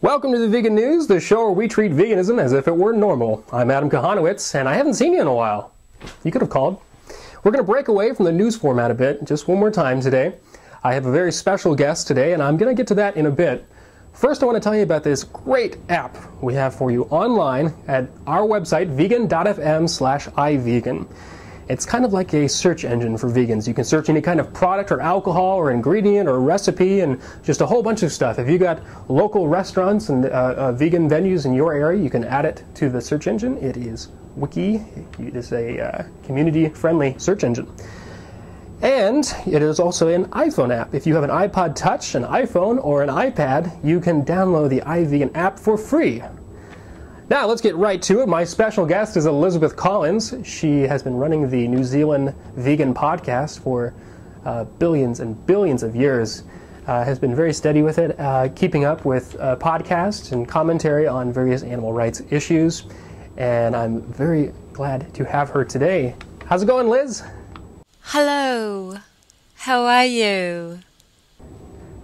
Welcome to the Vegan News, the show where we treat veganism as if it were normal. I'm Adam Kahanowitz, and I haven't seen you in a while. You could have called. We're going to break away from the news format a bit, just one more time today. I have a very special guest today, and I'm going to get to that in a bit. First, I want to tell you about this great app we have for you online at our website, vegan.fm/ivegan. It's kind of like a search engine for vegans. You can search any kind of product or alcohol or ingredient or recipe and just a whole bunch of stuff. If you got local restaurants and vegan venues in your area, you can add it to the search engine. It is Wiki. It is a community-friendly search engine. And it is also an iPhone app. If you have an iPod Touch, an iPhone, or an iPad, you can download the iVegan app for free. Now, let's get right to it. My special guest is Elizabeth Collins. She has been running the New Zealand Vegan Podcast for billions and billions of years. Has been very steady with it, keeping up with podcasts and commentary on various animal rights issues. And I'm very glad to have her today. How's it going, Liz? Hello. How are you?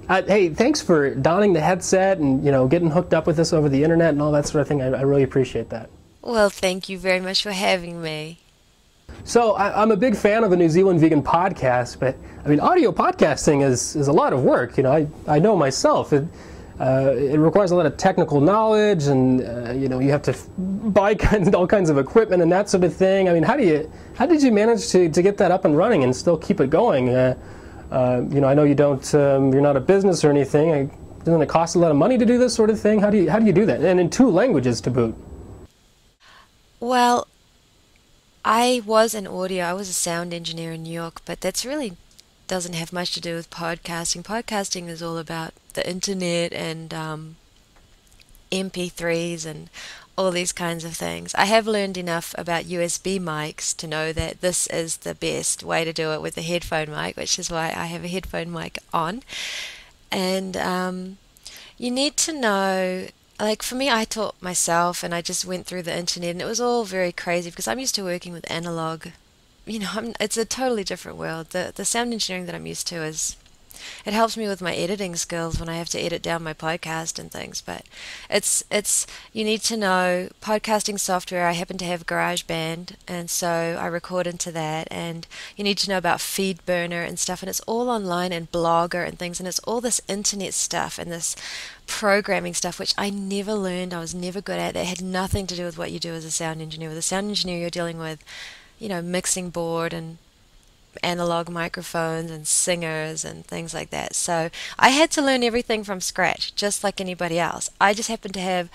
Hey, thanks for donning the headset and, getting hooked up with us over the internet and all that sort of thing. I really appreciate that. Well, thank you very much for having me. So I'm a big fan of the New Zealand Vegan Podcast, but audio podcasting is a lot of work. I know myself. It requires a lot of technical knowledge, and you have to buy all kinds of equipment and that sort of thing. How did you manage to get that up and running and still keep it going? I know you don't. You're not a business or anything. Doesn't it cost a lot of money to do this sort of thing? How do you do that? And in 2 languages to boot. Well, I was an audio. I was a sound engineer in New York, but that's really doesn't have much to do with podcasting. Podcasting is all about the internet and MP3s and all these kinds of things. I have learned enough about USB mics to know that this is the best way to do it with a headphone mic, which is why I have a headphone mic on. And you need to know, like for me, I taught myself and I just went through the internet, and it was all very crazy because I'm used to working with analog. It's a totally different world. The sound engineering that I'm used to it helps me with my editing skills when I have to edit down my podcast and things, but you need to know podcasting software. I happen to have GarageBand, and so I record into that, and you need to know about FeedBurner and stuff, and it's all online, and Blogger and things, and it's all this internet stuff and this programming stuff, which I never learned. I was never good at. It had nothing to do with what you do as a sound engineer. With a sound engineer, you're dealing with, mixing board and analog microphones and singers and things like that. So I had to learn everything from scratch, just like anybody else. I just happen to have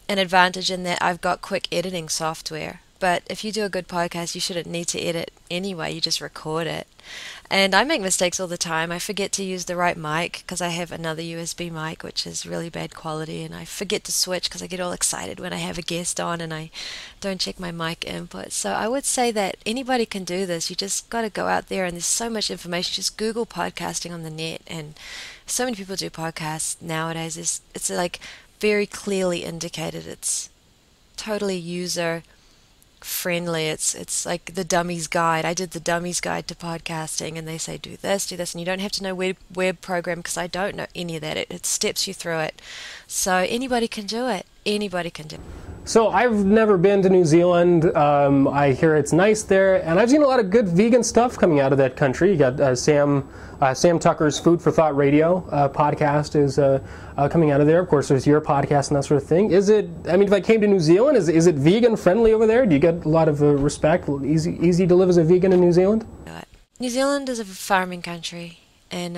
an advantage in that I've got quick editing software. But if you do a good podcast, you shouldn't need to edit anyway. You just record it. And I make mistakes all the time. I forget to use the right mic because I have another USB mic, which is really bad quality. And I forget to switch because I get all excited when I have a guest on and I don't check my mic input. So I would say that anybody can do this. You just got to go out there, and there's so much information. Just Google podcasting on the net, and so many people do podcasts nowadays. It's like very clearly indicated. It's totally user friendly. It's like the Dummies Guide. I did the Dummies Guide to podcasting, and they say do this, and you don't have to know web program, because I don't know any of that. It steps you through it. So anybody can do it. Anybody can do it. So I've never been to New Zealand. I hear it's nice there, and I've seen a lot of good vegan stuff coming out of that country. You got Sam Tucker's Food for Thought Radio podcast is coming out of there. Of course, there's your podcast and that sort of thing. Is it? If I came to New Zealand, is it vegan friendly over there? Do you get a lot of respect? Easy to live as a vegan in New Zealand? New Zealand is a farming country, and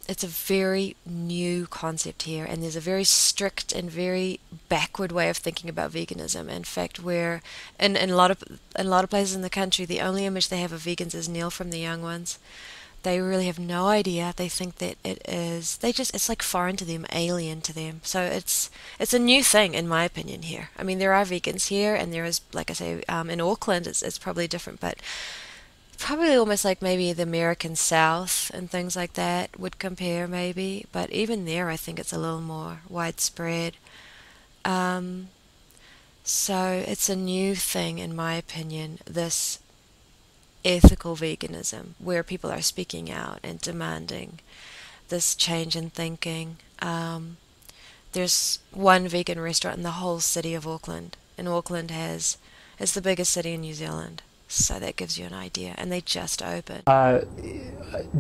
it's a very new concept here, and there's a very strict and very backward way of thinking about veganism. In fact, where in a lot of places in the country, the only image they have of vegans is Neil from The Young Ones. They really have no idea. They think that it's like foreign to them, alien to them. So it's a new thing, in my opinion, here. There are vegans here, and there is, like I say, in Auckland, it's probably different, but probably almost like maybe the American South and things like that would compare, maybe. But even there, I think it's a little more widespread. So it's a new thing, in my opinion, this ethical veganism, where people are speaking out and demanding this change in thinking. There's one vegan restaurant in the whole city of Auckland, and Auckland it's the biggest city in New Zealand, so that gives you an idea. And they just opened.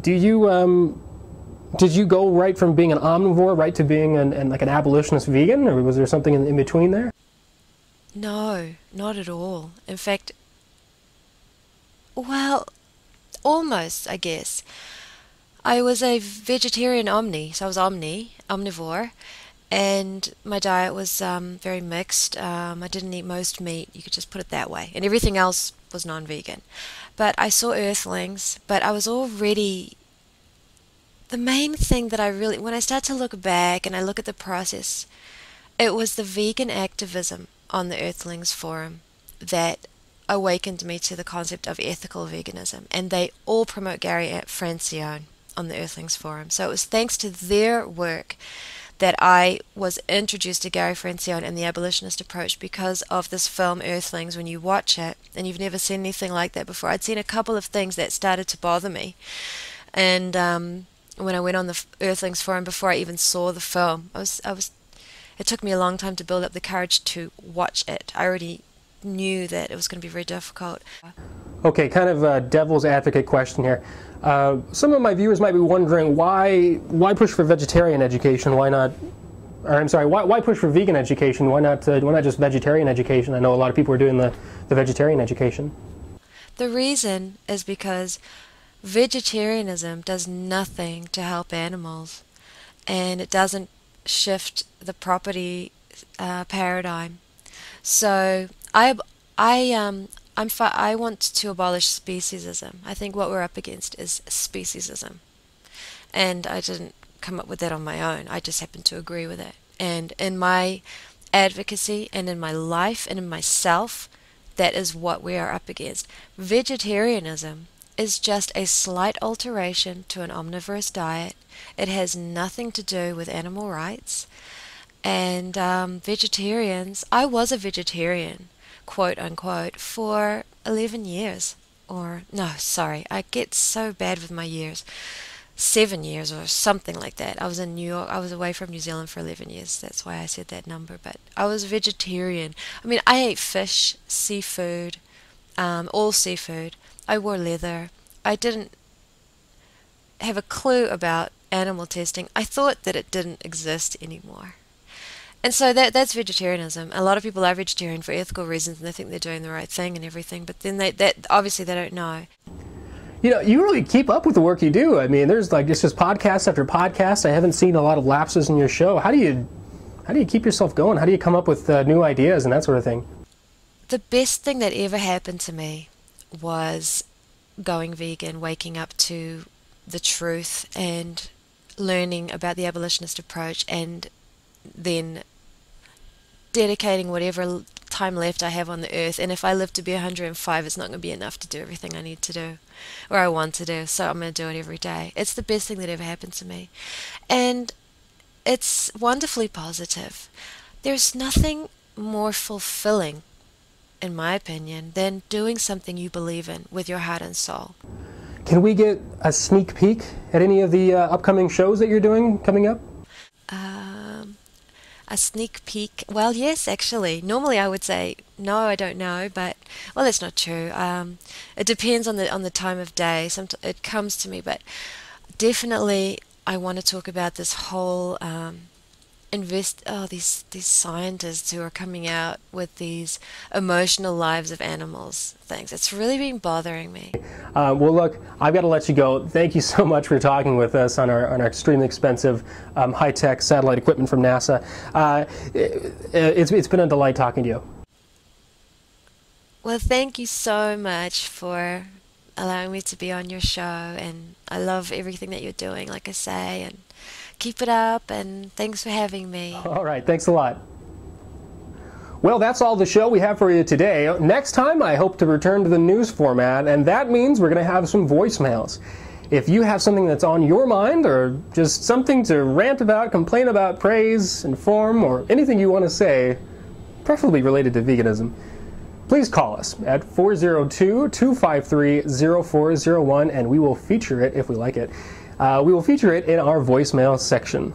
Did you go right from being an omnivore right to being like an abolitionist vegan, or was there something in between there? No, not at all. In fact, well, almost, I guess. I was a vegetarian so I was omnivore, and my diet was very mixed. I didn't eat most meat, you could just put it that way, and everything else was non-vegan. But I saw Earthlings, but I was already... The main thing that when I start to look back and I look at the process, it was the vegan activism on the Earthlings forum that awakened me to the concept of ethical veganism, and they all promote Gary Francione on the Earthlings forum. So it was thanks to their work that I was introduced to Gary Francione and the abolitionist approach because of this film Earthlings. When you watch it, and you've never seen anything like that before, I'd seen a couple of things that started to bother me, and when I went on the Earthlings forum before I even saw the film, it took me a long time to build up the courage to watch it. I already knew that it was going to be very difficult. Okay, kind of a devil's advocate question here. Some of my viewers might be wondering why push for vegetarian education? Why not? Or I'm sorry, why push for vegan education? Why not just vegetarian education? I know a lot of people are doing the vegetarian education. The reason is because vegetarianism does nothing to help animals, and it doesn't shift the property paradigm. So I want to abolish speciesism. I think what we're up against is speciesism, and I didn't come up with that on my own. I just happen to agree with it. And in my advocacy and in my life and in myself, that is what we are up against. Vegetarianism is just a slight alteration to an omnivorous diet. It has nothing to do with animal rights. And vegetarians, I was a vegetarian, quote unquote, for 11 years. Or, no, sorry, I get so bad with my years. 7 years or something like that. I was in New York. I was away from New Zealand for 11 years. That's why I said that number. But I was vegetarian. I mean, I ate fish, seafood, all seafood. I wore leather. I didn't have a clue about animal testing. I thought that it didn't exist anymore. And so that's vegetarianism. A lot of people are vegetarian for ethical reasons, and they think they're doing the right thing and everything, but then obviously they don't know. You know, you really keep up with the work you do. I mean, there's like just podcast after podcast. I haven't seen a lot of lapses in your show. How do you keep yourself going? How do you come up with new ideas and that sort of thing? The best thing that ever happened to me was going vegan, waking up to the truth and learning about the abolitionist approach, and then dedicating whatever time left I have on the earth. And if I live to be 105, it's not going to be enough to do everything I need to do or I want to do, so I'm going to do it every day. It's the best thing that ever happened to me, and it's wonderfully positive. There's nothing more fulfilling, in my opinion, than doing something you believe in with your heart and soul. Can we get a sneak peek at any of the upcoming shows that you're doing coming up? A sneak peek? Well, yes, actually. Normally I would say, no, I don't know, but, well, that's not true. It depends on the time of day. It comes to me, but definitely I want to talk about this whole these scientists who are coming out with these emotional lives of animals things. It's really been bothering me. Well, look, I've got to let you go. Thank you so much for talking with us on our extremely expensive high-tech satellite equipment from NASA. It's been a delight talking to you. Well, thank you so much for allowing me to be on your show, and I love everything that you're doing, like I say, and keep it up, and thanks for having me. All right, thanks a lot. Well, that's all the show we have for you today. Next time, I hope to return to the news format, and that means we're going to have some voicemails. If you have something that's on your mind, or just something to rant about, complain about, praise, inform, or anything you want to say, preferably related to veganism, please call us at 402-253-0401, and we will feature it if we like it. We will feature it in our voicemail section.